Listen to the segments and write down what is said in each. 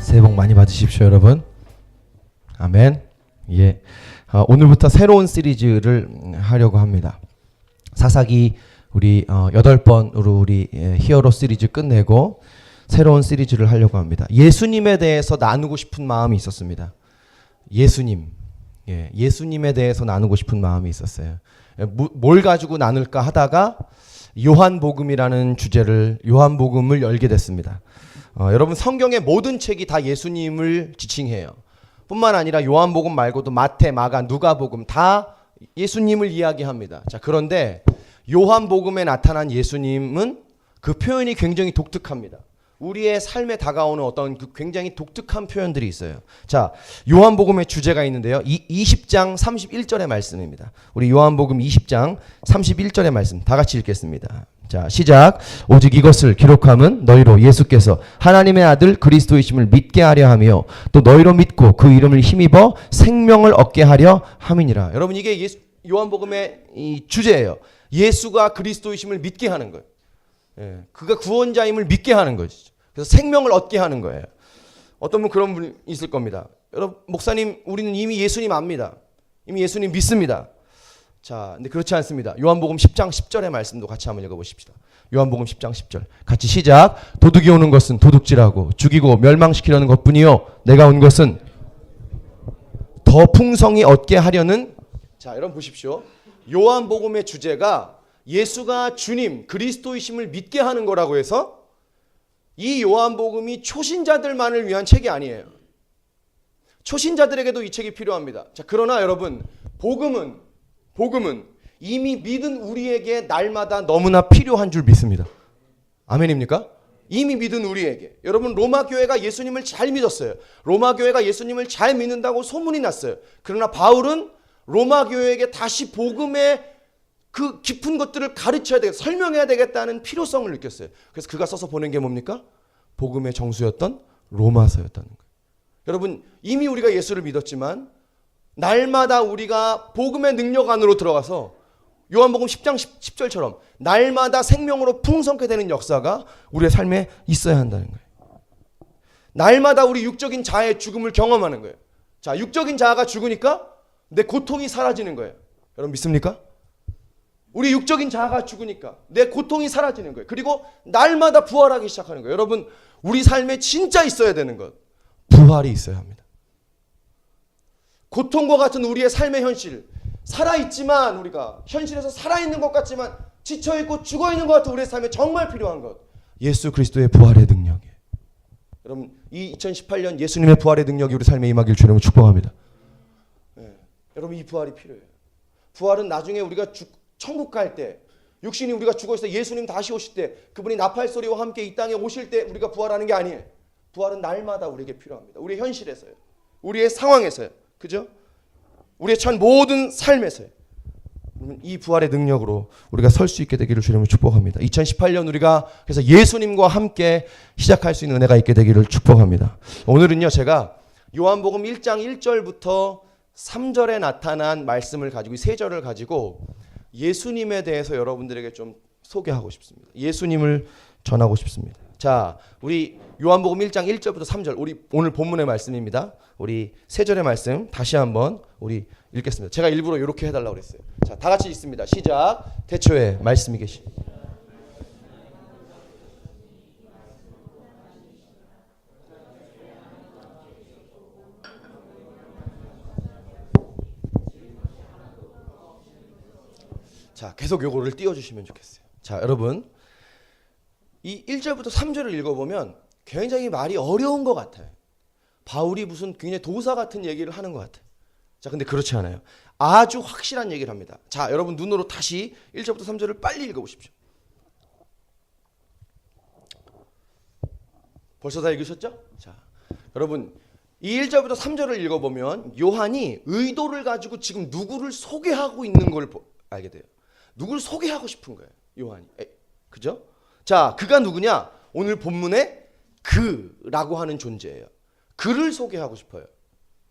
새해 복 많이 받으십시오, 여러분. 아멘. 예. 오늘부터 새로운 시리즈를 하려고 합니다. 사사기 우리 8번으로 우리 히어로 시리즈 끝내고 새로운 시리즈를 하려고 합니다. 예수님에 대해서 나누고 싶은 마음이 있었습니다. 예수님에 대해서 나누고 싶은 마음이 있었어요. 뭘 가지고 나눌까 하다가 요한복음이라는 주제를 요한복음을 열게 됐습니다. 여러분 성경의 모든 책이 다 예수님을 지칭해요. 뿐만 아니라 요한복음 말고도 마태, 마가, 누가복음 다 예수님을 이야기합니다. 자, 그런데 요한복음에 나타난 예수님은 그 표현이 굉장히 독특합니다. 우리의 삶에 다가오는 어떤 그 굉장히 독특한 표현들이 있어요. 자, 요한복음의 주제가 있는데요. 20장 31절의 말씀입니다. 우리 요한복음 20장 31절의 말씀 다 같이 읽겠습니다. 자, 시작. 오직 이것을 기록함은 너희로 예수께서 하나님의 아들 그리스도이심을 믿게 하려 하며 또 너희로 믿고 그 이름을 힘입어 생명을 얻게 하려 함이니라. 여러분 이게 요한복음의 이 주제예요. 예수가 그리스도이심을 믿게 하는 거예요. 그가 구원자임을 믿게 하는 것이죠. 그래서 생명을 얻게 하는 거예요. 어떤 분 그런 분 있을 겁니다. 여러분 목사님 우리는 이미 예수님 압니다. 이미 예수님 믿습니다. 자, 근데 그렇지 않습니다. 요한복음 10장 10절의 말씀도 같이 한번 읽어보십시다. 요한복음 10장 10절 같이 시작. 도둑이 오는 것은 도둑질하고 죽이고 멸망시키려는 것뿐이요 내가 온 것은 더 풍성히 얻게 하려는. 자, 여러분 보십시오. 요한복음의 주제가 예수가 주님 그리스도이심을 믿게 하는 거라고 해서 이 요한복음이 초신자들만을 위한 책이 아니에요. 초신자들에게도 이 책이 필요합니다. 자, 그러나 여러분 복음은 이미 믿은 우리에게 날마다 너무나 필요한 줄 믿습니다. 아멘입니까? 이미 믿은 우리에게. 여러분 로마 교회가 예수님을 잘 믿었어요. 로마 교회가 예수님을 잘 믿는다고 소문이 났어요. 그러나 바울은 로마 교회에게 다시 복음의 그 깊은 것들을 가르쳐야 되겠다, 설명해야 되겠다는 필요성을 느꼈어요. 그래서 그가 써서 보낸 게 뭡니까? 복음의 정수였던 로마서였다는 거예요. 여러분 이미 우리가 예수를 믿었지만 날마다 우리가 복음의 능력 안으로 들어가서 요한복음 10장 10절처럼 날마다 생명으로 풍성케 되는 역사가 우리의 삶에 있어야 한다는 거예요. 날마다 우리 육적인 자아의 죽음을 경험하는 거예요. 자, 육적인 자아가 죽으니까 내 고통이 사라지는 거예요. 여러분 믿습니까? 우리 육적인 자아가 죽으니까 내 고통이 사라지는 거예요. 그리고 날마다 부활하기 시작하는 거예요. 여러분 우리 삶에 진짜 있어야 되는 것, 부활이 있어야 합니다. 고통과 같은 우리의 삶의 현실, 살아있지만 우리가 현실에서 살아있는 것 같지만 지쳐있고 죽어있는 것 같은 우리의 삶에 정말 필요한 것, 예수 그리스도의 부활의 능력이에요. 여러분 이 2018년 예수님의 부활의 능력이 우리 삶에 임하길 주님을 축복합니다. 여러분 이 부활이 필요해요. 부활은 나중에 우리가 천국 갈 때, 육신이 우리가 죽어있을 때 예수님 다시 오실 때 그분이 나팔 소리와 함께 이 땅에 오실 때 우리가 부활하는 게 아니에요. 부활은 날마다 우리에게 필요합니다. 우리의 현실에서요. 우리의 상황에서요. 그죠? 우리의 전 모든 삶에서요. 이 부활의 능력으로 우리가 설 수 있게 되기를 주님을 축복합니다. 2018년 우리가 그래서 예수님과 함께 시작할 수 있는 은혜가 있게 되기를 축복합니다. 오늘은요 제가 요한복음 1장 1절부터 3절에 나타난 말씀을 가지고 이 세 절을 가지고 예수님에 대해서 여러분들에게 좀 소개하고 싶습니다. 예수님을 전하고 싶습니다. 자, 우리 요한복음 1장 1절부터 3절 우리 오늘 본문의 말씀입니다. 우리 세 절의 말씀 다시 한번 우리 읽겠습니다. 제가 일부러 이렇게 해달라고 그랬어요. 자, 다 같이 읽습니다. 시작. 태초에 말씀이 계시. 자, 계속 요거를 띄워주시면 좋겠어요. 자, 여러분 이 1절부터 3절을 읽어보면 굉장히 말이 어려운 것 같아요. 바울이 무슨 굉장히 도사 같은 얘기를 하는 것 같아요. 자, 근데 그렇지 않아요. 아주 확실한 얘기를 합니다. 자, 여러분 눈으로 다시 1절부터 3절을 빨리 읽어보십시오. 벌써 다 읽으셨죠? 자, 여러분 이 1절부터 3절을 읽어보면 요한이 의도를 가지고 지금 누구를 소개하고 있는 걸 알게 돼요. 누구를 소개하고 싶은 거예요, 요한이. 그죠? 자, 그가 누구냐? 오늘 본문에 그라고 하는 존재예요. 그를 소개하고 싶어요.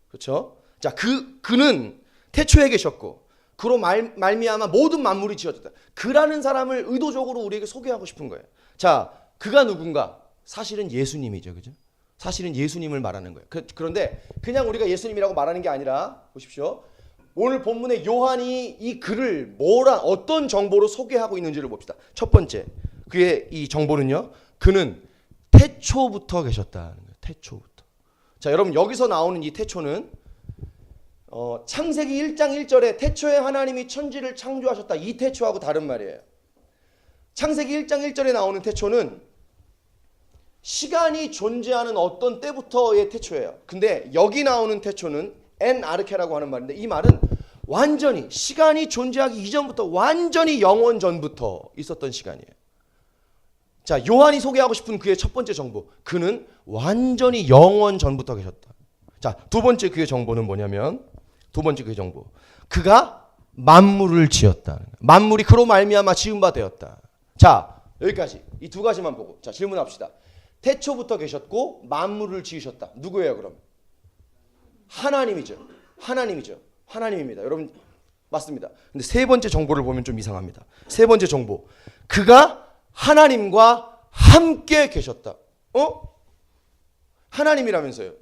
그렇죠? 자, 그는 태초에 계셨고 그로 말미암아 모든 만물이 지어졌다. 그라는 사람을 의도적으로 우리에게 소개하고 싶은 거예요. 자, 그가 누군가? 사실은 예수님이죠. 그죠? 사실은 예수님을 말하는 거예요. 그런데 그냥 우리가 예수님이라고 말하는 게 아니라 보십시오. 오늘 본문에 요한이 이 글을 어떤 정보로 소개하고 있는지를 봅시다. 첫 번째, 그의 이 정보는요. 그는 태초부터 계셨다는 거예요. 태초부터. 자, 여러분 여기서 나오는 이 태초는 창세기 1장 1절에 태초에 하나님이 천지를 창조하셨다. 이 태초하고 다른 말이에요. 창세기 1장 1절에 나오는 태초는 시간이 존재하는 어떤 때부터의 태초예요. 근데 여기 나오는 태초는 엔 아르케라고 하는 말인데 이 말은 완전히 시간이 존재하기 이전부터 완전히 영원 전부터 있었던 시간이에요. 자, 요한이 소개하고 싶은 그의 첫 번째 정보. 그는 완전히 영원 전부터 계셨다. 자, 두 번째 그의 정보는 뭐냐면 그가 만물을 지었다. 만물이 그로 말미암아 지은 바 되었다. 자, 여기까지. 이 두 가지만 보고 자, 질문합시다. 태초부터 계셨고 만물을 지으셨다. 누구예요, 그럼? 하나님이죠. 하나님입니다. 여러분 맞습니다. 근데 세 번째 정보를 보면 좀 이상합니다. 세 번째 정보. 그가 하나님과 함께 계셨다. 하나님이라면서요.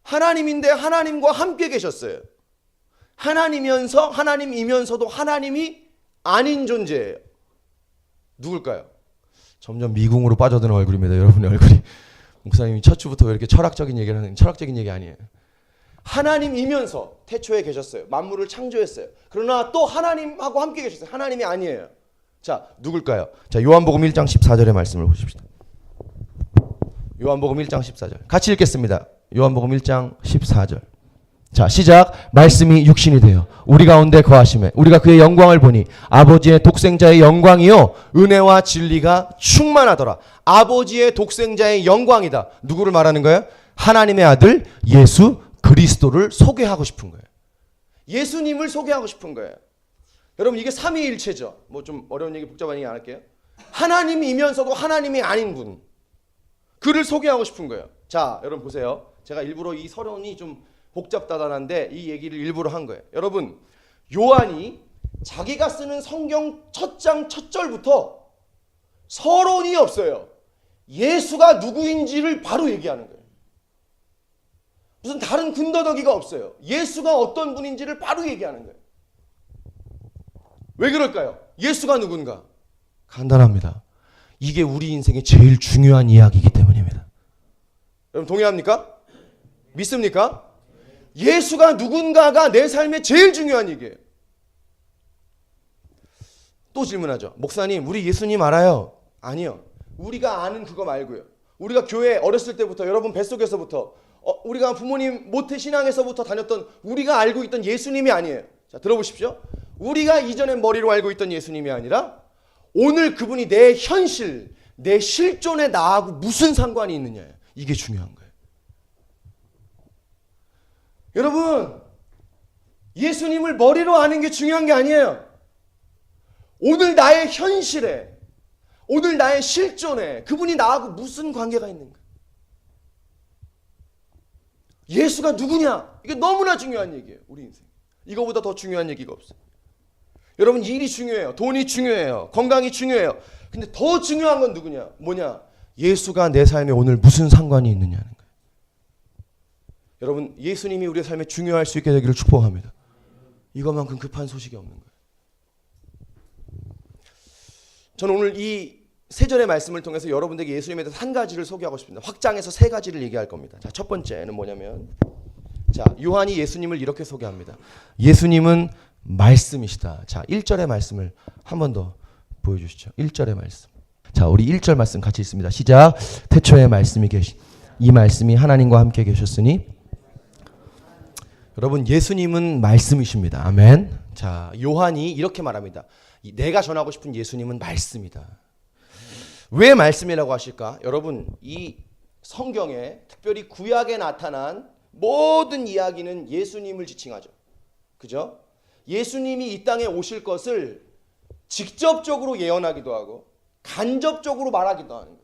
하나님인데 하나님과 함께 계셨어요. 하나님이면서도 하나님이 아닌 존재예요. 누굴까요? 점점 미궁으로 빠져드는 얼굴입니다. 여러분의 얼굴이. 목사님이 첫 주부터 왜 이렇게 철학적인 얘기를 하는 철학적인 얘기 아니에요. 하나님이면서 태초에 계셨어요. 만물을 창조했어요. 그러나 또 하나님하고 함께 계셨어요. 하나님이 아니에요. 자, 누굴까요? 자, 요한복음 1장 14절의 말씀을 보십시다. 요한복음 1장 14절. 같이 읽겠습니다. 요한복음 1장 14절. 자, 시작. 말씀이 육신이 되어 우리 가운데 거하심에 우리가 그의 영광을 보니 아버지의 독생자의 영광이요 은혜와 진리가 충만하더라. 아버지의 독생자의 영광이다. 누구를 말하는 거예요? 하나님의 아들 예수 그리스도를 소개하고 싶은 거예요. 예수님을 소개하고 싶은 거예요. 여러분 이게 삼위일체죠. 뭐 좀 어려운 얘기 복잡한 얘기 안 할게요. 하나님이면서도 하나님이 아닌 분. 그를 소개하고 싶은 거예요. 자, 여러분 보세요. 제가 일부러 이 서론이 좀 복잡다단한데 이 얘기를 일부러 한 거예요. 여러분 요한이 자기가 쓰는 성경 첫 장 첫 절부터 서론이 없어요. 예수가 누구인지를 바로 얘기하는 거예요. 무슨 다른 군더더기가 없어요. 예수가 어떤 분인지를 바로 얘기하는 거예요. 왜 그럴까요? 예수가 누군가? 간단합니다. 이게 우리 인생의 제일 중요한 이야기이기 때문입니다. 여러분 동의합니까? 믿습니까? 예수가 누군가가 내 삶의 제일 중요한 얘기예요. 또 질문하죠. 목사님, 우리 예수님 알아요? 아니요. 우리가 아는 그거 말고요. 우리가 교회 어렸을 때부터 여러분 뱃속에서부터 우리가 부모님 모태신앙에서부터 다녔던 우리가 알고 있던 예수님이 아니에요. 자, 들어보십시오. 우리가 이전에 머리로 알고 있던 예수님이 아니라 오늘 그분이 내 현실, 내 실존의 나하고 무슨 상관이 있느냐. 이게 중요한 거예요. 여러분, 예수님을 머리로 아는 게 중요한 게 아니에요. 오늘 나의 현실에, 오늘 나의 실존에 그분이 나하고 무슨 관계가 있는가. 예수가 누구냐? 이게 너무나 중요한 얘기예요. 우리 인생. 이거보다 더 중요한 얘기가 없어요. 여러분 일이 중요해요. 돈이 중요해요. 건강이 중요해요. 근데 더 중요한 건 누구냐? 뭐냐? 예수가 내 삶에 오늘 무슨 상관이 있느냐는 거예요. 여러분 예수님이 우리의 삶에 중요할 수 있게 되기를 축복합니다. 이것만큼 급한 소식이 없는 거예요. 저는 오늘 이 세 절의 말씀을 통해서 여러분들에게 예수님에 대해서 한 가지를 소개하고 싶습니다. 확장해서 세 가지를 얘기할 겁니다. 자, 첫 번째는 뭐냐면 자, 요한이 예수님을 이렇게 소개합니다. 예수님은 말씀이시다. 자, 1절의 말씀을 한 번 더 보여주시죠. 1절의 말씀. 자, 우리 1절 말씀 같이 읽습니다. 시작. 태초에 말씀이 계시. 이 말씀이 하나님과 함께 계셨으니. 여러분 예수님은 말씀이십니다. 아멘. 자, 요한이 이렇게 말합니다. 내가 전하고 싶은 예수님은 말씀이다. 왜 말씀이라고 하실까? 여러분 이 성경에 특별히 구약에 나타난 모든 이야기는 예수님을 지칭하죠. 그죠? 예수님이 이 땅에 오실 것을 직접적으로 예언하기도 하고 간접적으로 말하기도 하는 거예요.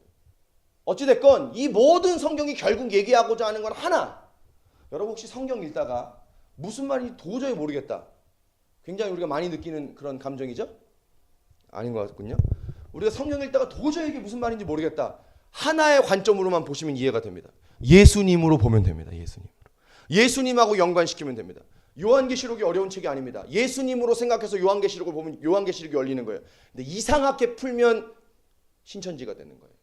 어찌됐건 이 모든 성경이 결국 얘기하고자 하는 건 하나. 여러분 혹시 성경 읽다가 무슨 말인지 도저히 모르겠다. 굉장히 우리가 많이 느끼는 그런 감정이죠? 아닌 것 같군요. 우리가 성경 읽다가 도저히 이게 무슨 말인지 모르겠다. 하나의 관점으로만 보시면 이해가 됩니다. 예수님으로 보면 됩니다. 예수님하고 연관시키면 됩니다. 요한계시록이 어려운 책이 아닙니다. 예수님으로 생각해서 요한계시록을 보면 요한계시록이 열리는 거예요. 근데 이상하게 풀면 신천지가 되는 거예요.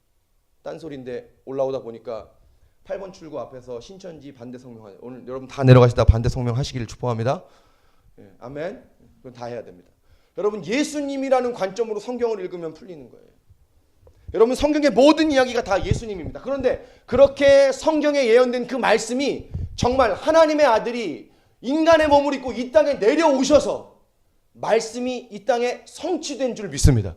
딴소리인데 올라오다 보니까 8번 출구 앞에서 신천지 반대 성명하세요. 오늘 여러분 다 내려가시다 반대 성명하시기를 축복합니다. 예, 아멘. 그건 다 해야 됩니다. 여러분 예수님이라는 관점으로 성경을 읽으면 풀리는 거예요. 여러분 성경의 모든 이야기가 다 예수님입니다. 그런데 그렇게 성경에 예언된 그 말씀이 정말 하나님의 아들이 인간의 몸을 입고 이 땅에 내려오셔서 말씀이 이 땅에 성취된 줄 믿습니다.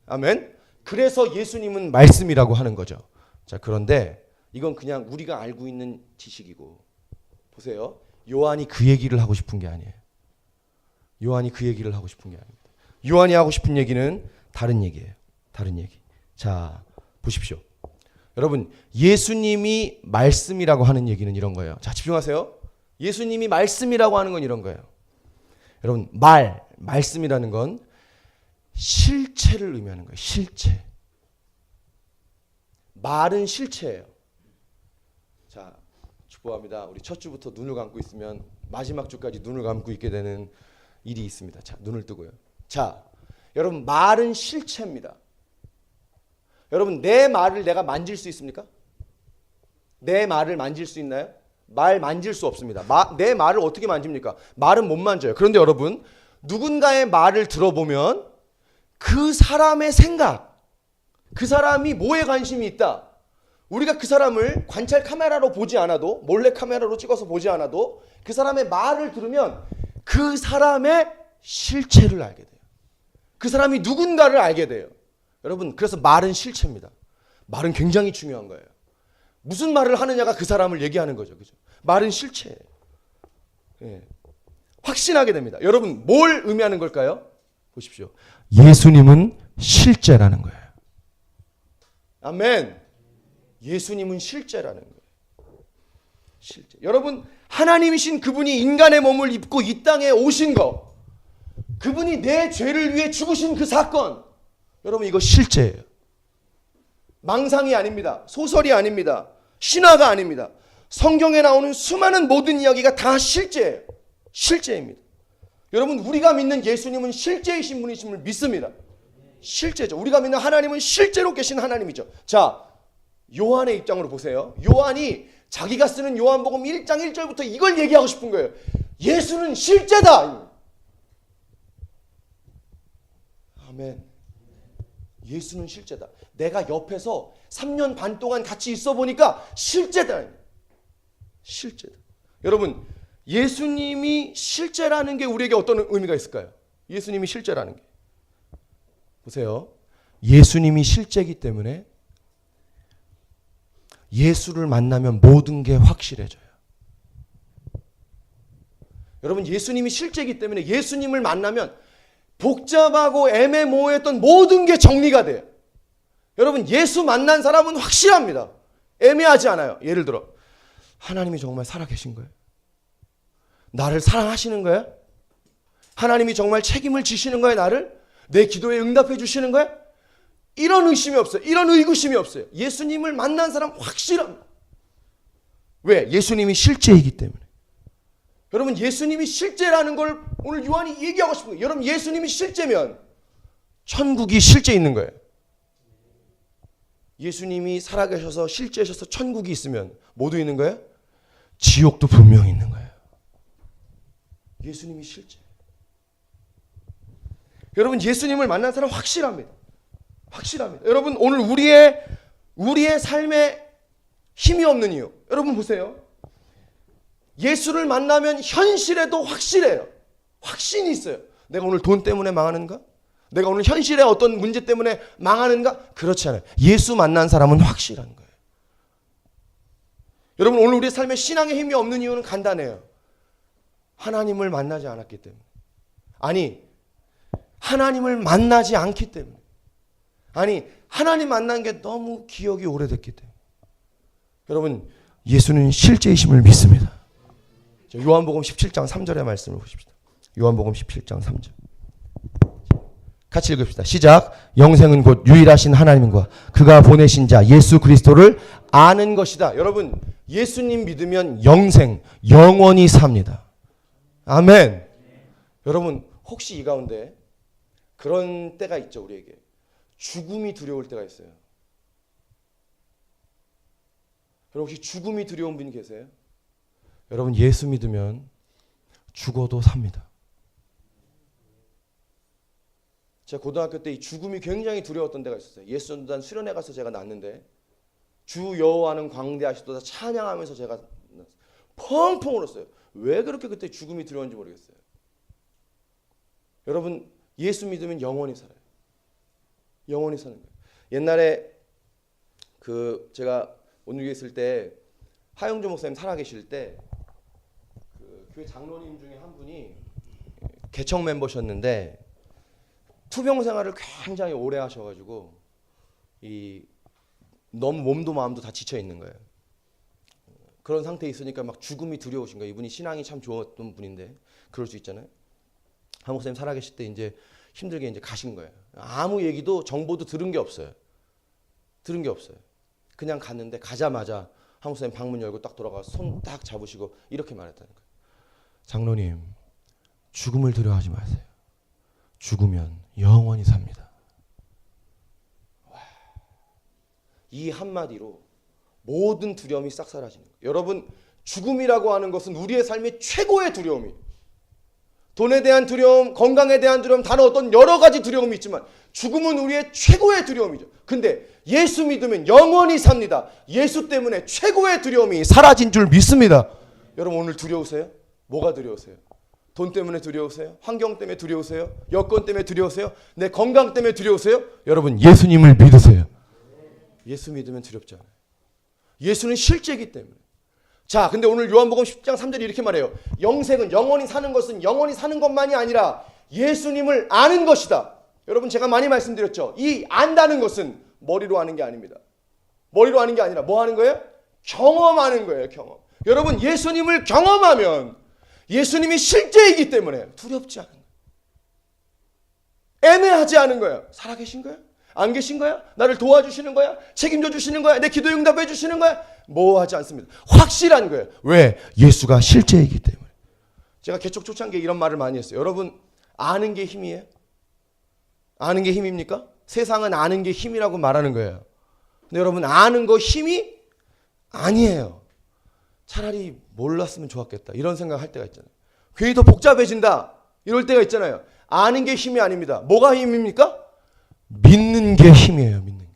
아멘. 그래서 예수님은 말씀이라고 하는 거죠. 자, 그런데 이건 그냥 우리가 알고 있는 지식이고, 보세요. 요한이 그 얘기를 하고 싶은 게 아니에요. 요한이 그 얘기를 하고 싶은 게 아닙니다. 요한이 하고 싶은 얘기는 다른 얘기예요. 다른 얘기. 자, 보십시오. 여러분, 예수님이 말씀이라고 하는 얘기는 이런 거예요. 자, 집중하세요. 예수님이 말씀이라고 하는 건 이런 거예요. 여러분, 말씀이라는 건 실체를 의미하는 거예요. 실체. 말은 실체예요. 자, 축복합니다. 우리 첫 주부터 눈을 감고 있으면 마지막 주까지 눈을 감고 있게 되는 일이 있습니다. 자, 눈을 뜨고요. 자, 여러분, 말은 실체입니다. 여러분, 내 말을 내가 만질 수 있습니까? 내 말을 만질 수 있나요? 말 만질 수 없습니다. 내 말을 어떻게 만집니까? 말은 못 만져요. 그런데 여러분, 누군가의 말을 들어보면 그 사람의 생각, 그 사람이 뭐에 관심이 있다. 우리가 그 사람을 관찰 카메라로 보지 않아도, 몰래 카메라로 찍어서 보지 않아도 그 사람의 말을 들으면 그 사람의 실체를 알게 돼요. 그 사람이 누군가를 알게 돼요. 여러분, 그래서 말은 실체입니다. 말은 굉장히 중요한 거예요. 무슨 말을 하느냐가 그 사람을 얘기하는 거죠. 그죠? 말은 실체예요. 예. 확신하게 됩니다. 여러분, 뭘 의미하는 걸까요? 보십시오. 예수님은 실제라는 거예요. 아멘. 예수님은 실제라는 거예요. 실제. 여러분, 하나님이신 그분이 인간의 몸을 입고 이 땅에 오신 거, 그분이 내 죄를 위해 죽으신 그 사건, 여러분, 이거 실제예요. 망상이 아닙니다. 소설이 아닙니다. 신화가 아닙니다. 성경에 나오는 수많은 모든 이야기가 다 실제예요. 실제입니다. 여러분, 우리가 믿는 예수님은 실제이신 분이심을 믿습니다. 실제죠. 우리가 믿는 하나님은 실제로 계신 하나님이죠. 자, 요한의 입장으로 보세요. 요한이 자기가 쓰는 요한복음 1장 1절부터 이걸 얘기하고 싶은 거예요. 예수는 실제다. 아멘. 예수는 실제다. 내가 옆에서 3년 반 동안 같이 있어 보니까 실제다. 실제다. 여러분, 예수님이 실제라는 게 우리에게 어떤 의미가 있을까요? 예수님이 실제라는 게. 보세요. 예수님이 실제이기 때문에 예수를 만나면 모든 게 확실해져요. 여러분, 예수님이 실제이기 때문에 예수님을 만나면 복잡하고 애매모호했던 모든 게 정리가 돼요. 여러분, 예수 만난 사람은 확실합니다. 애매하지 않아요. 예를 들어, 하나님이 정말 살아계신 거예요? 나를 사랑하시는 거예요? 하나님이 정말 책임을 지시는 거예요? 나를? 내 기도에 응답해 주시는 거예요? 이런 의심이 없어요. 이런 의구심이 없어요. 예수님을 만난 사람 확실합니다. 왜? 예수님이 실제이기 때문에. 여러분, 예수님이 실제라는 걸 오늘 요한이 얘기하고 싶은 거예요. 여러분, 예수님이 실제면 천국이 실제 있는 거예요. 예수님이 살아계셔서 실제셔서 천국이 있으면 모두 있는 거예요? 지옥도 분명히 있는 거예요. 예수님이 실제. 여러분, 예수님을 만난 사람 확실합니다. 확실합니다. 여러분, 오늘 우리의 삶에 힘이 없는 이유. 여러분 보세요. 예수를 만나면 현실에도 확실해요. 확신이 있어요. 내가 오늘 돈 때문에 망하는가? 내가 오늘 현실의 어떤 문제 때문에 망하는가? 그렇지 않아요. 예수 만난 사람은 확실한 거예요. 여러분, 오늘 우리의 삶에 신앙의 힘이 없는 이유는 간단해요. 하나님을 만나지 않았기 때문에. 아니, 하나님을 만나지 않기 때문에. 아니, 하나님 만난 게 너무 기억이 오래됐기 때문에. 여러분, 예수는 실제이심을 믿습니다. 요한복음 17장 3절의 말씀을 보십시다. 요한복음 17장 3절. 같이 읽읍시다. 시작. 영생은 곧 유일하신 하나님과 그가 보내신 자 예수 그리스도를 아는 것이다. 여러분, 예수님 믿으면 영생, 영원히 삽니다. 아멘. 여러분, 혹시 이 가운데 그런 때가 있죠, 우리에게. 죽음이 두려울 때가 있어요. 여러분, 혹시 죽음이 두려운 분 계세요? 여러분, 예수 믿으면 죽어도 삽니다. 제가 고등학교 때 이 죽음이 굉장히 두려웠던 때가 있었어요. 예수전도단 수련회 가서 제가 났는데 주 여호와는 광대하시도다 찬양하면서 제가 펑펑 울었어요. 왜 그렇게 그때 죽음이 두려운지 모르겠어요. 여러분, 예수 믿으면 영원히 살아요. 영원히 사는 거예요. 옛날에 제가 온누리에 있을 때 하영조 목사님 살아계실 때 교회 장로님 중에 한 분이 개척 멤버셨는데 투병 생활을 굉장히 오래 하셔가지고 너무 몸도 마음도 다 지쳐 있는 거예요. 그런 상태에 있으니까 막 죽음이 두려우신 거예요. 이분이 신앙이 참 좋았던 분인데 그럴 수 있잖아요. 한 목사님 살아계실 때 이제 힘들게 이제 가신 거예요. 아무 얘기도 정보도 들은 게 없어요. 들은 게 없어요. 그냥 갔는데 가자마자 한 목사님 방문 열고 딱 돌아가서 손 딱 잡으시고 이렇게 말했다는 거예요. 장로님, 죽음을 두려워하지 마세요. 죽으면 영원히 삽니다. 이 한마디로 모든 두려움이 싹 사라지는 거예요. 여러분, 죽음이라고 하는 것은 우리의 삶의 최고의 두려움이에요. 돈에 대한 두려움, 건강에 대한 두려움, 다른 어떤 여러 가지 두려움이 있지만 죽음은 우리의 최고의 두려움이죠. 근데 예수 믿으면 영원히 삽니다. 예수 때문에 최고의 두려움이 사라진 줄 믿습니다. 여러분, 오늘 두려우세요? 뭐가 두려우세요? 돈 때문에 두려우세요? 환경 때문에 두려우세요? 여건 때문에 두려우세요? 내 건강 때문에 두려우세요? 여러분, 예수님을 믿으세요. 예수 믿으면 두렵지 않아요. 예수는 실제이기 때문에. 자, 근데 오늘 요한복음 10장 3절이 이렇게 말해요. 영생은, 영원히 사는 것은 영원히 사는 것만이 아니라 예수님을 아는 것이다. 여러분, 제가 많이 말씀드렸죠. 이 안다는 것은 머리로 아는 게 아닙니다. 머리로 아는 게 아니라 뭐 하는 거예요? 경험하는 거예요. 경험. 여러분, 예수님을 경험하면 예수님이 실제이기 때문에 두렵지 않은 거예요. 애매하지 않은 거예요. 살아계신 거예요? 안 계신 거야? 나를 도와주시는 거야? 책임져 주시는 거야? 내 기도 응답해 주시는 거야? 뭐 하지 않습니다. 확실한 거예요. 왜? 예수가 실제이기 때문에. 제가 개척 초창기에 이런 말을 많이 했어요. 여러분, 아는 게 힘이에요? 아는 게 힘입니까? 세상은 아는 게 힘이라고 말하는 거예요. 근데 여러분, 아는 거 힘이 아니에요. 차라리 몰랐으면 좋았겠다. 이런 생각할 때가 있잖아요. 괜히 더 복잡해진다. 이럴 때가 있잖아요. 아는 게 힘이 아닙니다. 뭐가 힘입니까? 믿는 게 힘이에요. 믿는 게.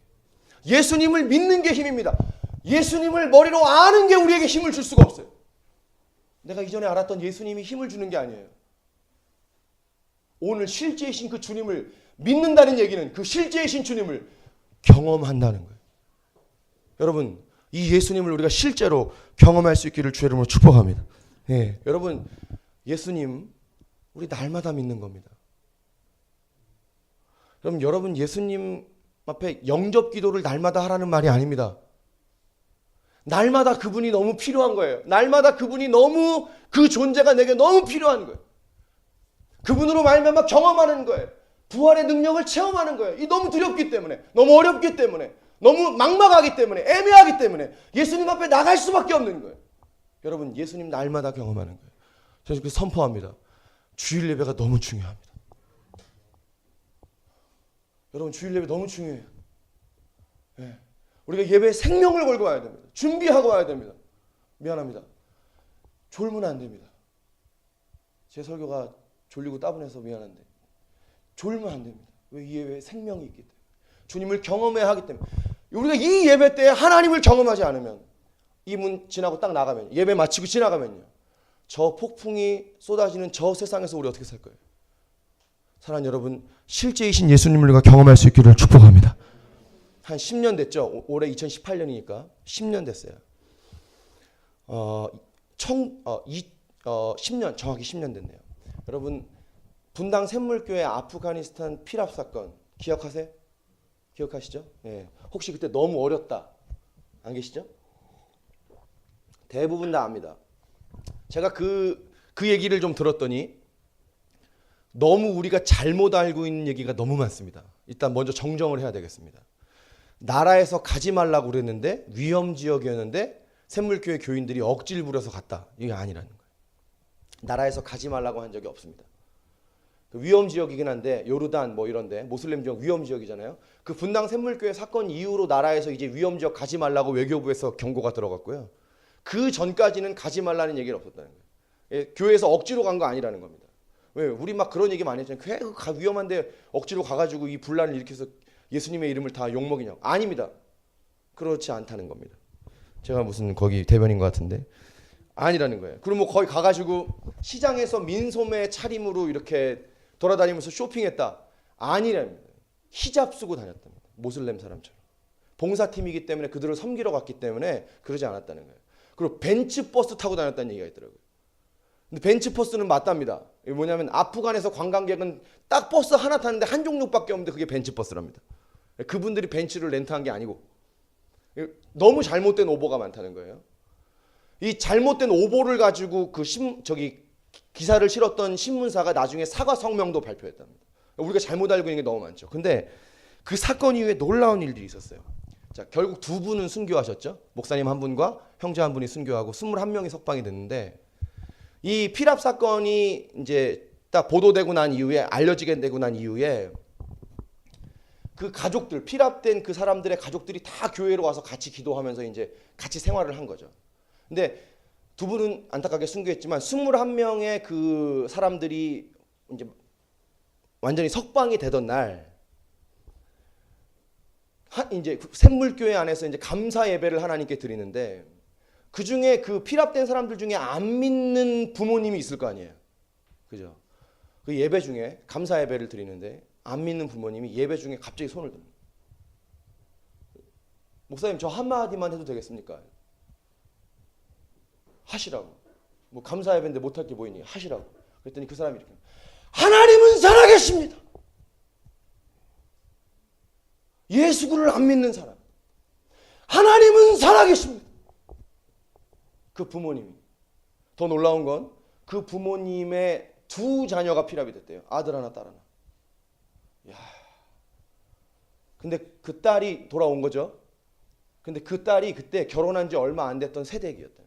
예수님을 믿는 게 힘입니다. 예수님을 머리로 아는 게 우리에게 힘을 줄 수가 없어요. 내가 이전에 알았던 예수님이 힘을 주는 게 아니에요. 오늘 실제이신 그 주님을 믿는다는 얘기는 그 실제이신 주님을 경험한다는 거예요. 여러분, 이 예수님을 우리가 실제로 경험할 수 있기를 주의 이름으로 축복합니다. 예, 여러분, 예수님 우리 날마다 믿는 겁니다. 그럼 여러분, 예수님 앞에 영접 기도를 날마다 하라는 말이 아닙니다. 날마다 그분이 너무 필요한 거예요. 날마다 그분이 너무, 그 존재가 내게 너무 필요한 거예요. 그분으로 말미암아 경험하는 거예요. 부활의 능력을 체험하는 거예요. 이 너무 두렵기 때문에, 너무 어렵기 때문에, 너무 막막하기 때문에, 애매하기 때문에 예수님 앞에 나갈 수밖에 없는 거예요. 여러분, 예수님 날마다 경험하는 거예요. 저는 그 선포합니다. 주일 예배가 너무 중요합니다. 여러분, 주일 예배 너무 중요해요. 네. 우리가 예배에 생명을 걸고 와야 됩니다. 준비하고 와야 됩니다. 미안합니다. 졸면 안 됩니다. 제 설교가 졸리고 따분해서 미안한데 졸면 안 됩니다. 왜? 이 예배에 생명이 있기 때문에. 주님을 경험해야 하기 때문에. 우리가 이 예배 때 하나님을 경험하지 않으면, 이 문 지나고 딱 나가면, 예배 마치고 지나가면요, 저 폭풍이 쏟아지는 저 세상에서 우리 어떻게 살 거예요? 사랑하는 여러분, 실제이신 예수님을 우리가 경험할 수 있기를 축복합니다. 한 10년 됐죠. 올해 2018년이니까 10년 됐어요. 10년, 정확히 10년 됐네요. 여러분, 분당 샘물교회 아프가니스탄 피랍 사건 기억하세요? 기억하시죠? 예. 혹시 그때 너무 어렸다 안 계시죠? 대부분 다 압니다. 제가 그 얘기를 좀 들었더니 너무 우리가 잘못 알고 있는 얘기가 너무 많습니다. 일단 먼저 정정을 해야 되겠습니다. 나라에서 가지 말라고 그랬는데 위험 지역이었는데 샘물교회 교인들이 억지를 부려서 갔다. 이게 아니라는 거예요. 나라에서 가지 말라고 한 적이 없습니다. 위험 지역이긴 한데 요르단 뭐 이런데 모슬렘 지역 위험 지역이잖아요. 그 분당 샘물교회 사건 이후로 나라에서 이제 위험 지역 가지 말라고 외교부에서 경고가 들어갔고요. 그 전까지는 가지 말라는 얘기는 없었다는 거예요. 예, 교회에서 억지로 간 거 아니라는 겁니다. 왜? 우리 막 그런 얘기 많이 했잖아요. 교회 위험한데 억지로 가가지고 이 분란을 일으켜서 예수님의 이름을 다 욕먹이냐고. 아닙니다. 그렇지 않다는 겁니다. 제가 무슨 거기 대변인 것 같은데 아니라는 거예요. 그리고 뭐 거기 가가지고 시장에서 민소매 차림으로 이렇게 돌아다니면서 쇼핑했다. 아니랍니다. 히잡 쓰고 다녔답니다. 모슬렘 사람처럼. 봉사팀이기 때문에 그들을 섬기러 갔기 때문에 그러지 않았다는 거예요. 그리고 벤츠버스 타고 다녔다는 얘기가 있더라고요. 근데 벤츠버스는 맞답니다. 이게 뭐냐면 아프간에서 관광객은 딱 버스 하나 타는데 한 종류밖에 없는데 그게 벤츠버스랍니다. 그분들이 벤츠를 렌트한 게 아니고 너무 잘못된 오보가 많다는 거예요. 이 잘못된 오보를 가지고 그 기사를 실었던 신문사가 나중에 사과 성명도 발표했답니다. 우리가 잘못 알고 있는 게 너무 많죠. 근데 그 사건 이후에 놀라운 일들이 있었어요. 자, 결국 두 분은 순교하셨죠. 목사님 한 분과 형제 한 분이 순교하고 21명이 석방이 됐는데 이 피랍 사건이 이제 딱 보도되고 난 이후에 알려지게 되고 난 이후에 그 가족들 피랍된 그 사람들의 가족들이 다 교회로 와서 같이 기도하면서 이제 같이 생활을 한 거죠. 근데 두 분은 안타깝게 순교했지만 21명의 그 사람들이 이제 완전히 석방이 되던 날 이제 샘물교회 안에서 이제 감사 예배를 하나님께 드리는데 그 중에 그 피랍된 사람들 중에 안 믿는 부모님이 있을 거 아니에요. 그죠? 그 예배 중에 감사 예배를 드리는데 안 믿는 부모님이 예배 중에 갑자기 손을 듭니다. 목사님 저 한마디만 해도 되겠습니까? 하시라고. 뭐 감사 예배인데 못할 게 뭐 있니? 하시라고. 그랬더니 그 사람이 이렇게 하나님은 살아계십니다. 예수를 안 믿는 사람. 하나님은 살아계십니다. 그 부모님이. 더 놀라운 건 그 부모님의 두 자녀가 피랍이 됐대요. 아들 하나, 딸 하나. 야. 근데 그 딸이 돌아온 거죠. 근데 그 딸이 그때 결혼한 지 얼마 안 됐던 새댁이었다.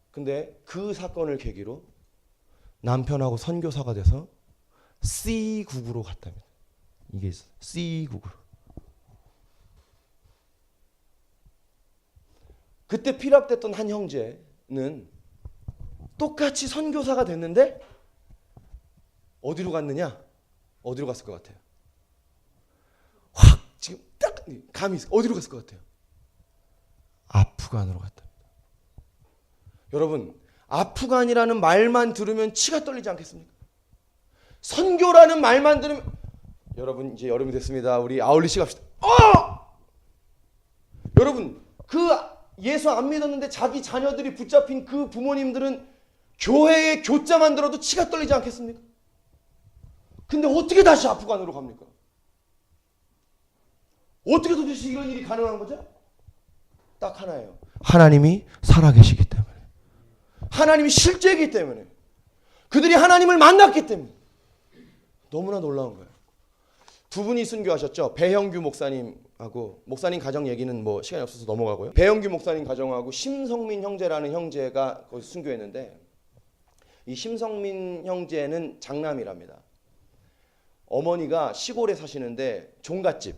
근데 그 사건을 계기로 남편하고 선교사가 돼서 C국으로 갔답니다. 이게 있어요. C국으로. 그때 피랍됐던 한 형제는 똑같이 선교사가 됐는데 어디로 갔느냐? 어디로 갔을 것 같아요? 확 지금 딱 감이 있어요. 어디로 갔을 것 같아요? 아프간으로 갔답니다. 여러분, 아프간이라는 말만 들으면 치가 떨리지 않겠습니까? 선교라는 말만 들으면 여러분 이제 여름이 됐습니다. 우리 아울리시 갑시다. 여러분 그 예수 안 믿었는데 자기 자녀들이 붙잡힌 그 부모님들은 교회에 교자만 들어도 치가 떨리지 않겠습니까? 근데 어떻게 다시 아프간으로 갑니까? 어떻게 도대체 이런 일이 가능한 거죠? 딱 하나예요. 하나님이 살아계시기 때문에. 하나님이 실제이기 때문에. 그들이 하나님을 만났기 때문에. 너무나 놀라운 거예요. 두 분이 순교하셨죠. 배형규 목사님하고 목사님 가정 얘기는 뭐 시간이 없어서 넘어가고요. 배형규 목사님 가정하고 심성민 형제라는 형제가 거기서 순교했는데 이 심성민 형제는 장남이랍니다. 어머니가 시골에 사시는데 종갓집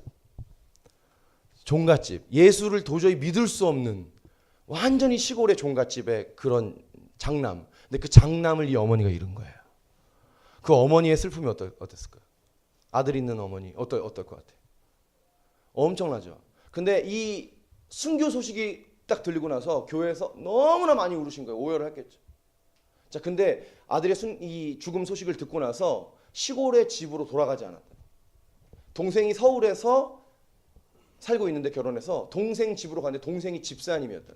예수를 도저히 믿을 수 없는 완전히 시골의 종갓집의 그런 장남. 근데 그 장남을 이 어머니가 잃은 거예요. 그 어머니의 슬픔이 어땠을까요? 아들 있는 어머니 어떨 것 같아요? 엄청나죠. 근데 이 순교 소식이 딱 들리고 나서 교회에서 너무나 많이 울으신 거예요. 오열을 했겠죠. 자, 근데 아들의 이 죽음 소식을 듣고 나서 시골의 집으로 돌아가지 않았다. 동생이 서울에서 살고 있는데 결혼해서 동생 집으로 갔는데 동생이 집사님이었다.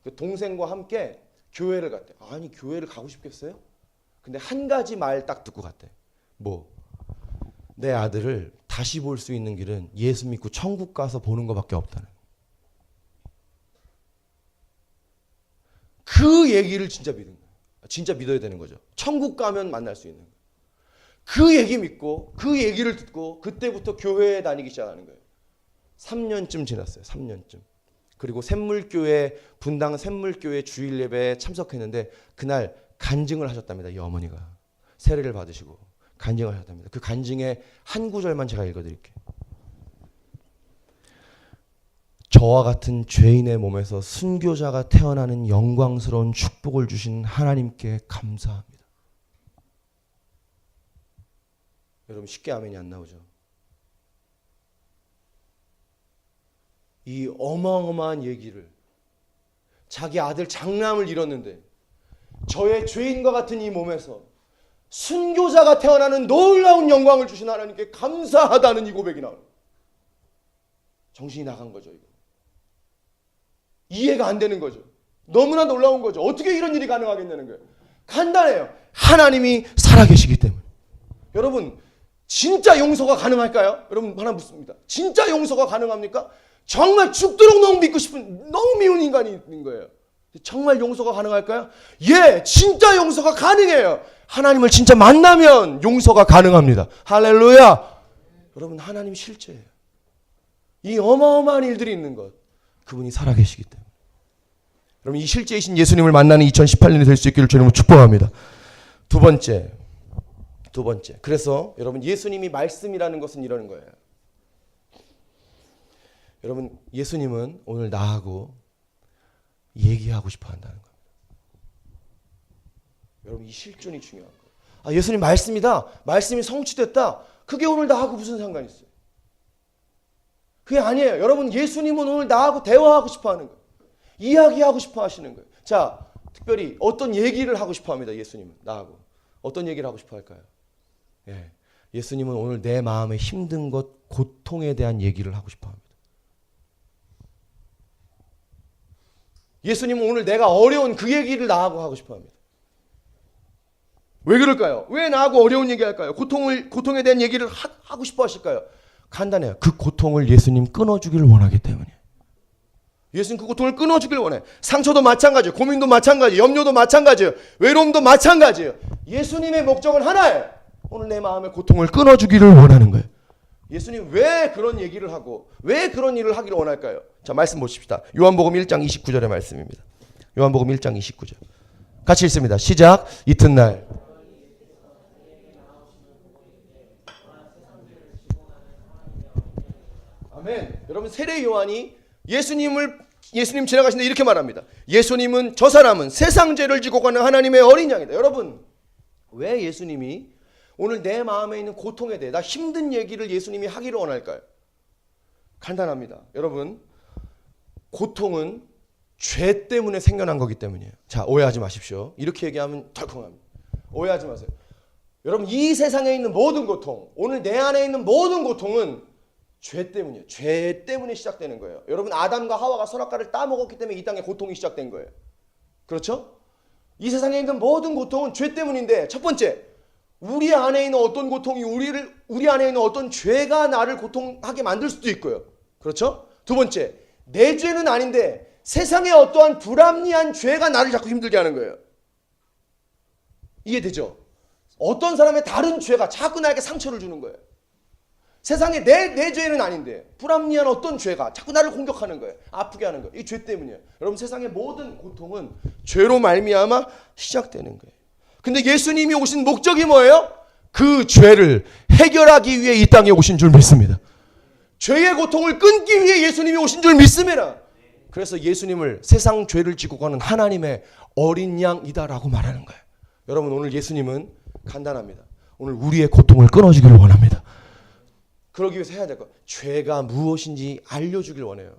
그 동생과 함께 교회를 갔대. 아니 교회를 가고 싶겠어요? 근데 한 가지 말 딱 듣고 갔대. 뭐? 내 아들을 다시 볼 수 있는 길은 예수 믿고 천국 가서 보는 것밖에 없다는. 그 얘기를 진짜 믿은 거예요. 진짜 믿어야 되는 거죠. 천국 가면 만날 수 있는 거예요. 그 얘기 믿고 그 얘기를 듣고 그때부터 교회에 다니기 시작하는 거예요. 3년쯤 지났어요. 3년쯤. 그리고 샘물교회 분당 샘물교회 주일 예배에 참석했는데 그날 간증을 하셨답니다. 이 어머니가 세례를 받으시고 간증을 하셨답니다. 그 간증의 한 구절만 제가 읽어드릴게요. 저와 같은 죄인의 몸에서 순교자가 태어나는 영광스러운 축복을 주신 하나님께 감사합니다. 여러분 쉽게 아멘이 안 나오죠? 이 어마어마한 얘기를 자기 아들 장남을 잃었는데 저의 죄인과 같은 이 몸에서 순교자가 태어나는 놀라운 영광을 주신 하나님께 감사하다는 이 고백이 나와요. 정신이 나간 거죠. 이거. 이해가 안 되는 거죠. 너무나 놀라운 거죠. 어떻게 이런 일이 가능하겠냐는 거예요. 간단해요. 하나님이 살아계시기 때문에. 여러분 진짜 용서가 가능할까요? 여러분 하나 묻습니다. 진짜 용서가 가능합니까? 정말 죽도록 너무 믿고 싶은 너무 미운 인간이 있는 거예요. 정말 용서가 가능할까요? 예, 진짜 용서가 가능해요. 하나님을 진짜 만나면 용서가 가능합니다. 할렐루야. 여러분 하나님 실제예요. 이 어마어마한 일들이 있는 것 그분이 살아계시기 때문에. 여러분 이 실제이신 예수님을 만나는 2018년이 될 수 있기를 주님을 축복합니다. 두 번째. 그래서 여러분 예수님이 말씀이라는 것은 이러는 거예요. 여러분 예수님은 오늘 나하고 얘기하고 싶어 한다는 겁니다. 여러분 이 실존이 중요한 거예요. 아 예수님 말씀이다. 말씀이 성취됐다. 그게 오늘 나하고 무슨 상관이 있어요? 그게 아니에요. 여러분 예수님은 오늘 나하고 대화하고 싶어 하는 거예요. 이야기하고 싶어 하시는 거예요. 자 특별히 어떤 얘기를 하고 싶어 합니다. 예수님은 나하고. 어떤 얘기를 하고 싶어 할까요? 예, 예수님은 오늘 내 마음에 힘든 것, 고통에 대한 얘기를 하고 싶어 합니다. 예수님은 오늘 내가 어려운 그 얘기를 나하고 하고 싶어 합니다. 왜 그럴까요? 왜 나하고 어려운 얘기 할까요? 고통에 대한 얘기를 하고 싶어 하실까요? 간단해요. 그 고통을 예수님 끊어주기를 원하기 때문이에요. 예수님 그 고통을 끊어주길 원해. 상처도 마찬가지예요. 고민도 마찬가지예요. 염려도 마찬가지예요. 외로움도 마찬가지예요. 예수님의 목적은 하나예요. 오늘 내 마음의 고통을 끊어주기를 원하는 거예요. 예수님 왜 그런 얘기를 하고 왜 그런 일을 하기를 원할까요? 자 말씀 보십시다. 요한복음 1장 29절의 말씀입니다. 요한복음 1장 29절 같이 읽습니다. 시작. 이튿날 아멘. 여러분 세례 요한이 예수님 지나가시는데 이렇게 말합니다. 예수님은 저 사람은 세상 죄를 지고 가는 하나님의 어린 양이다. 여러분 왜 예수님이 오늘 내 마음에 있는 고통에 대해 나 힘든 얘기를 예수님이 하기를 원할까요? 간단합니다. 여러분 고통은 죄 때문에 생겨난 거기 때문이에요. 자 오해하지 마십시오. 이렇게 얘기하면 덜컹합니다. 오해하지 마세요. 여러분 이 세상에 있는 모든 고통 오늘 내 안에 있는 모든 고통은 죄 때문이에요. 죄 때문에 시작되는 거예요. 여러분 아담과 하와가 선악과를 따먹었기 때문에 이 땅에 고통이 시작된 거예요. 그렇죠? 이 세상에 있는 모든 고통은 죄 때문인데 첫 번째 우리 안에 있는 어떤 고통이 우리 안에 있는 어떤 죄가 나를 고통하게 만들 수도 있고요. 그렇죠? 두 번째 내 죄는 아닌데 세상에 어떠한 불합리한 죄가 나를 자꾸 힘들게 하는 거예요. 이해되죠? 어떤 사람의 다른 죄가 자꾸 나에게 상처를 주는 거예요. 세상에 내 죄는 아닌데 불합리한 어떤 죄가 자꾸 나를 공격하는 거예요. 아프게 하는 거예요. 이 죄 때문이에요. 여러분 세상의 모든 고통은 죄로 말미암아 시작되는 거예요. 근데 예수님이 오신 목적이 뭐예요? 그 죄를 해결하기 위해 이 땅에 오신 줄 믿습니다. 죄의 고통을 끊기 위해 예수님이 오신 줄 믿습니다. 그래서 예수님을 세상 죄를 지고 가는 하나님의 어린 양이다라고 말하는 거예요. 여러분 오늘 예수님은 간단합니다. 오늘 우리의 고통을 끊어주기를 원합니다. 그러기 위해서 해야 될 것. 죄가 무엇인지 알려주길 원해요.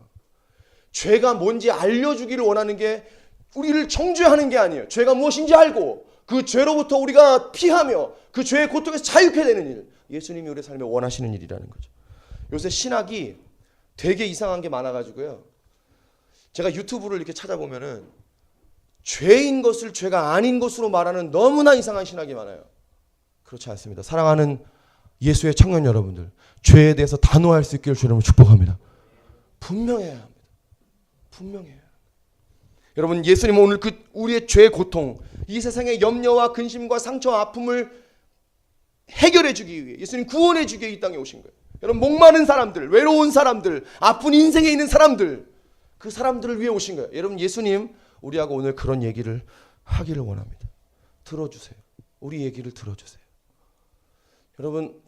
죄가 뭔지 알려주기를 원하는 게 우리를 정죄하는 게 아니에요. 죄가 무엇인지 알고 그 죄로부터 우리가 피하며 그 죄의 고통에서 자유케 되는 일. 예수님이 우리 삶에 원하시는 일이라는 거죠. 요새 신학이 되게 이상한 게 많아가지고요. 제가 유튜브를 이렇게 찾아보면은 죄인 것을 죄가 아닌 것으로 말하는 너무나 이상한 신학이 많아요. 그렇지 않습니다. 사랑하는 예수의 청년 여러분들, 죄에 대해서 단호할 수 있기를 주님을 축복합니다. 분명해야 합니다. 분명해요. 여러분 예수님은 오늘 그 우리의 죄의 고통, 이 세상의 염려와 근심과 상처와 아픔을 해결해 주기 위해, 예수님 구원해 주기 위해 이 땅에 오신 거예요. 여러분, 목마른 사람들, 외로운 사람들, 아픈 인생에 있는 사람들, 그 사람들을 위해 오신 거예요. 여러분, 예수님 우리하고 오늘 그런 얘기를 하기를 원합니다. 들어주세요. 우리 얘기를 들어주세요. 여러분,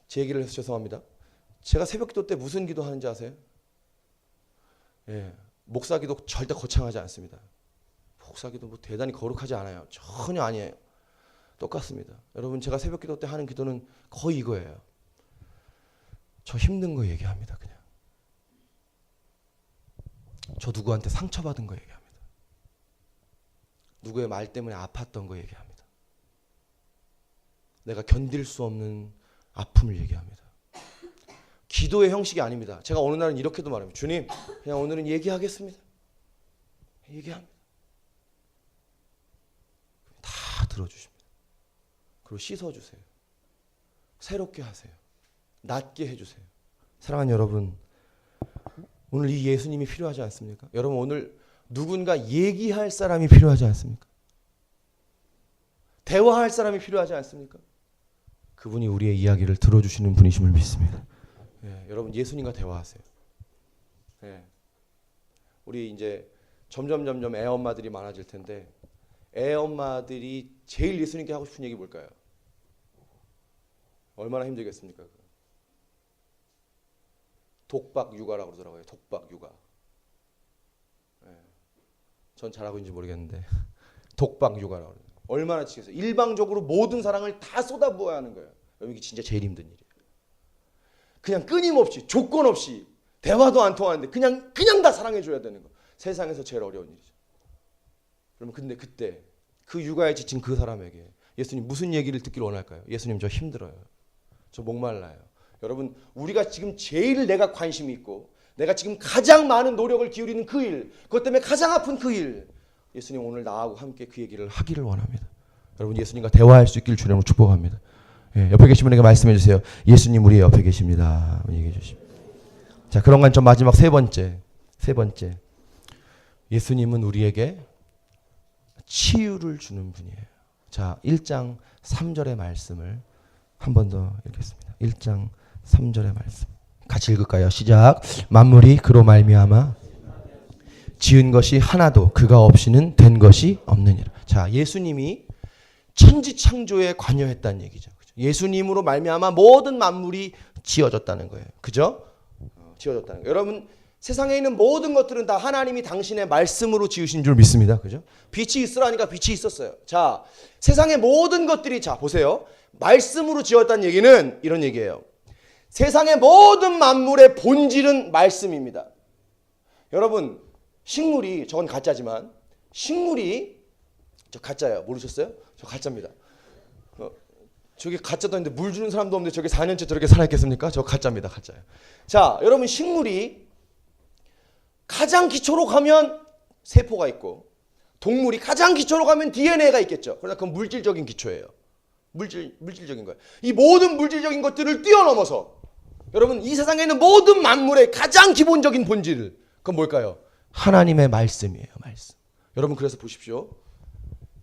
제 얘기를 해서 죄송합니다. 제가 새벽기도 때 무슨 기도하는지 아세요? 예, 목사기도 절대 거창하지 않습니다. 목사기도 뭐 대단히 거룩하지 않아요. 전혀 아니에요. 똑같습니다. 여러분, 제가 새벽기도 때 하는 기도는 거의 이거예요. 저 힘든 거 얘기합니다. 그냥 저 누구한테 상처받은 거 얘기합니다. 누구의 말 때문에 아팠던 거 얘기합니다. 내가 견딜 수 없는 아픔을 얘기합니다. 기도의 형식이 아닙니다. 제가 어느 날은 이렇게도 말합니다. 주님, 그냥 오늘은 얘기하겠습니다. 얘기합니다. 다 들어주십니다. 그리고 씻어주세요. 새롭게 하세요. 낫게 해주세요. 사랑하는 여러분, 오늘 이 예수님이 필요하지 않습니까? 여러분, 오늘 누군가 얘기할 사람이 필요하지 않습니까? 대화할 사람이 필요하지 않습니까? 그분이 우리의 이야기를 들어주시는 분이심을 믿습니다. 예, 여러분, 예수님과 대화하세요. 예. 우리 이제 점점 애 엄마들이 많아질 텐데, 애 엄마들이 제일 예수님께 하고 싶은 얘기 뭘까요? 얼마나 힘들겠습니까? 독박 육아라고 그러더라고요. 독박 육아. 예. 전 잘하고 있는지 모르겠는데 독박 육아라고 그래요. 얼마나 지겠어요. 일방적으로 모든 사랑을 다 쏟아부어야 하는 거예요. 이게 진짜 제일 힘든 일이에요. 그냥 끊임없이, 조건 없이, 대화도 안 통하는데 그냥 다 사랑해줘야 되는 거. 세상에서 제일 어려운 일이죠. 그러면 근데 그때 그 육아에 지친 그 사람에게 예수님 무슨 얘기를 듣기를 원할까요? 예수님, 저 힘들어요. 저 목말라요. 여러분, 우리가 지금 제일 내가 관심이 있고 내가 지금 가장 많은 노력을 기울이는 그 일, 그것 때문에 가장 아픈 그 일, 예수님 오늘 나하고 함께 그 얘기를 하기를 원합니다. 여러분, 예수님과 대화할 수 있기를 주님으로 축복합니다. 예, 옆에 계신 분에게 말씀해 주세요. 예수님 우리 옆에 계십니다. 얘기해 주십시오. 자, 그런 관점 마지막 세 번째. 예수님은 우리에게 치유를 주는 분이에요. 자, 1장 3절의 말씀을 한 번 더 읽겠습니다. 1장 3절의 말씀. 같이 읽을까요? 시작. 만물이 그로 말미암아 지은 것이 하나도 그가 없이는 된 것이 없느니라. 자, 예수님이 천지창조에 관여했다는 얘기죠. 예수님으로 말미암아 모든 만물이 지어졌다는 거예요. 그죠? 지어졌다는 거예요. 여러분, 세상에 있는 모든 것들은 다 하나님이 당신의 말씀으로 지으신 줄 믿습니다. 그죠? 빛이 있으라니까 빛이 있었어요. 자, 세상의 모든 것들이, 자, 보세요. 말씀으로 지었다는 얘기는 이런 얘기예요. 세상의 모든 만물의 본질은 말씀입니다. 여러분, 식물이, 저건 가짜지만 식물이, 저 가짜예요. 모르셨어요? 저 가짜입니다. 저기 가짜도 있는데 물 주는 사람도 없는데 저기 4년째 저렇게 살아있겠습니까? 저 가짜입니다. 가짜예요. 자, 여러분, 식물이 가장 기초로 가면 세포가 있고, 동물이 가장 기초로 가면 DNA가 있겠죠. 그러나 그건 물질적인 기초예요. 물질적인 거예요. 이 모든 물질적인 것들을 뛰어넘어서 여러분, 이 세상에 있는 모든 만물의 가장 기본적인 본질, 그건 뭘까요? 하나님의 말씀이에요. 말씀. 여러분, 그래서 보십시오.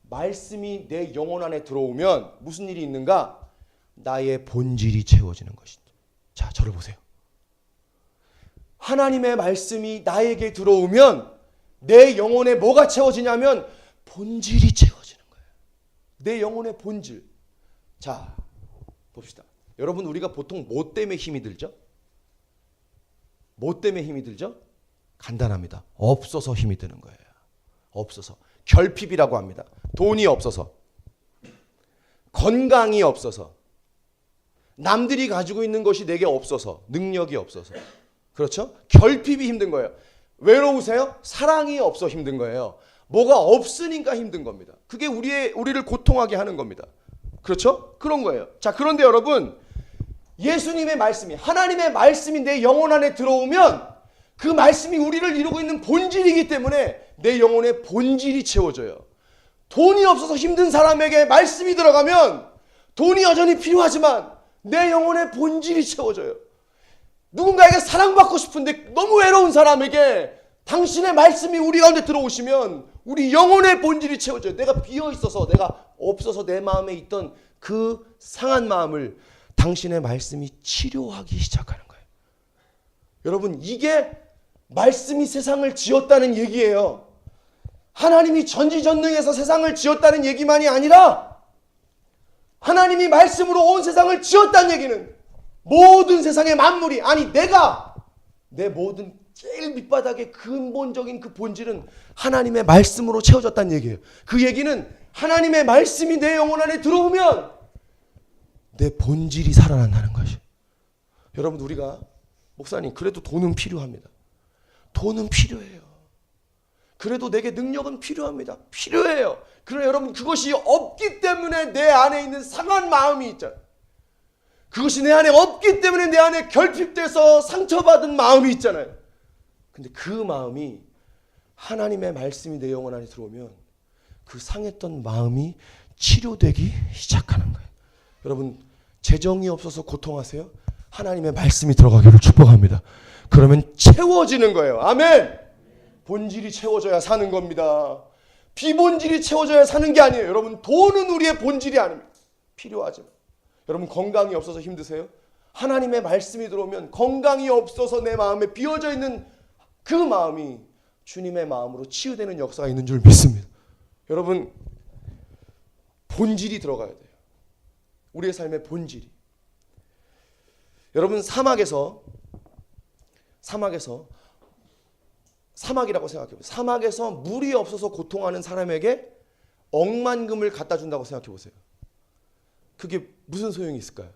말씀이 내 영혼 안에 들어오면 무슨 일이 있는가? 나의 본질이 채워지는 것이죠. 자, 저를 보세요. 하나님의 말씀이 나에게 들어오면 내 영혼에 뭐가 채워지냐면 본질이 채워지는 거예요. 내 영혼의 본질. 자, 봅시다. 여러분, 우리가 보통 뭐 때문에 힘이 들죠? 뭐 때문에 힘이 들죠? 간단합니다. 없어서 힘이 드는 거예요. 없어서. 결핍이라고 합니다. 돈이 없어서, 건강이 없어서, 남들이 가지고 있는 것이 내게 없어서, 능력이 없어서. 그렇죠? 결핍이 힘든 거예요. 외로우세요? 사랑이 없어 힘든 거예요. 뭐가 없으니까 힘든 겁니다. 그게 우리를 고통하게 하는 겁니다. 그렇죠? 그런 거예요. 자, 그런데 여러분, 예수님의 말씀이, 하나님의 말씀이 내 영혼 안에 들어오면 그 말씀이 우리를 이루고 있는 본질이기 때문에 내 영혼의 본질이 채워져요. 돈이 없어서 힘든 사람에게 말씀이 들어가면 돈이 여전히 필요하지만 내 영혼의 본질이 채워져요. 누군가에게 사랑받고 싶은데 너무 외로운 사람에게 당신의 말씀이 우리 가운데 들어오시면 우리 영혼의 본질이 채워져요. 내가 비어있어서, 내가 없어서 내 마음에 있던 그 상한 마음을 당신의 말씀이 치료하기 시작하는 거예요. 여러분, 이게 말씀이 세상을 지었다는 얘기예요. 하나님이 전지전능해서 세상을 지었다는 얘기만이 아니라 하나님이 말씀으로 온 세상을 지었다는 얘기는 모든 세상의 만물이, 아니 내가, 내 모든 제일 밑바닥의 근본적인 그 본질은 하나님의 말씀으로 채워졌다는 얘기예요. 그 얘기는 하나님의 말씀이 내 영혼 안에 들어오면 내 본질이 살아난다는 것이. 여러분, 우리가 목사님 그래도 돈은 필요합니다. 돈은 필요해요. 그래도 내게 능력은 필요합니다. 필요해요. 그러나 여러분, 그것이 없기 때문에 내 안에 있는 상한 마음이 있잖아요. 그것이 내 안에 없기 때문에 내 안에 결핍돼서 상처받은 마음이 있잖아요. 근데 그 마음이 하나님의 말씀이 내 영혼 안에 들어오면 그 상했던 마음이 치료되기 시작하는 거예요. 여러분, 재정이 없어서 고통하세요? 하나님의 말씀이 들어가기를 축복합니다. 그러면 채워지는 거예요. 아멘. 본질이 채워져야 사는 겁니다. 비본질이 채워져야 사는 게 아니에요. 여러분, 돈은 우리의 본질이 아닙니다. 필요하죠. 여러분, 건강이 없어서 힘드세요? 하나님의 말씀이 들어오면 건강이 없어서 내 마음에 비어져 있는 그 마음이 주님의 마음으로 치유되는 역사가 있는 줄 믿습니다. 여러분, 본질이 들어가야 돼요. 우리의 삶의 본질이. 여러분, 사막이라고 생각해보세요. 사막에서 물이 없어서 고통하는 사람에게 억만금을 갖다 준다고 생각해보세요. 그게 무슨 소용이 있을까요?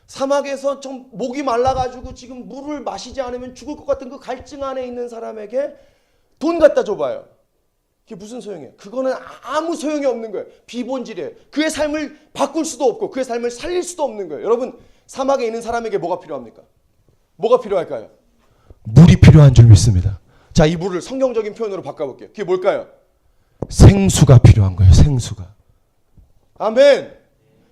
사막에서 좀 목이 말라가지고 지금 물을 마시지 않으면 죽을 것 같은 그 갈증 안에 있는 사람에게 돈 갖다 줘봐요. 그게 무슨 소용이에요? 그거는 아무 소용이 없는 거예요. 비본질이에요. 그의 삶을 바꿀 수도 없고 그의 삶을 살릴 수도 없는 거예요. 여러분, 사막에 있는 사람에게 뭐가 필요합니까? 뭐가 필요할까요? 물이 필요한 줄 믿습니다. 자, 이 물을 성경적인 표현으로 바꿔볼게요. 그게 뭘까요? 생수가 필요한 거예요. 생수가. 아멘.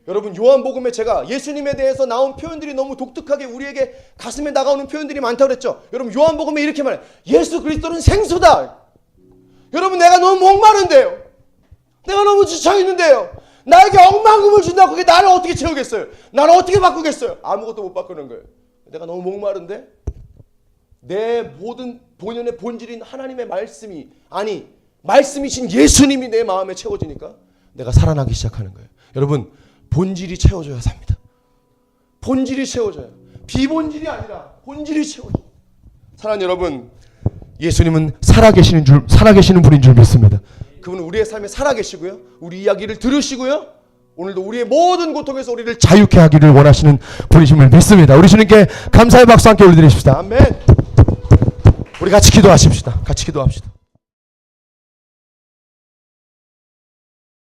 여러분, 요한복음에 제가 예수님에 대해서 나온 표현들이 너무 독특하게 우리에게 가슴에 다가오는 표현들이 많다고 그랬죠. 여러분, 요한복음에 이렇게 말해요. 예수 그리스도는 생수다. 여러분, 내가 너무 목마른데요. 내가 너무 지쳐있는데요. 나에게 억만금을 준다고 그게 나를 어떻게 채우겠어요? 나를 어떻게 바꾸겠어요? 아무것도 못 바꾸는 거예요. 내가 너무 목마른데 내 모든 본연의 본질인 하나님의 말씀이, 아니 말씀이신 예수님이 내 마음에 채워지니까 내가 살아나기 시작하는 거예요. 여러분, 본질이 채워져야 삽니다. 본질이 채워져요. 비본질이 아니라 본질이 채워져요. 사랑하는 여러분, 예수님은 살아계시는 분인 줄 믿습니다. 그분은 우리의 삶에 살아계시고요, 우리 이야기를 들으시고요, 오늘도 우리의 모든 고통에서 우리를 자유케 하기를 원하시는 분이심을 믿습니다. 우리 주님께 감사의 박수 함께 올려드리십시다. 아멘. 우리 같이 기도하십시다. 같이 기도합시다.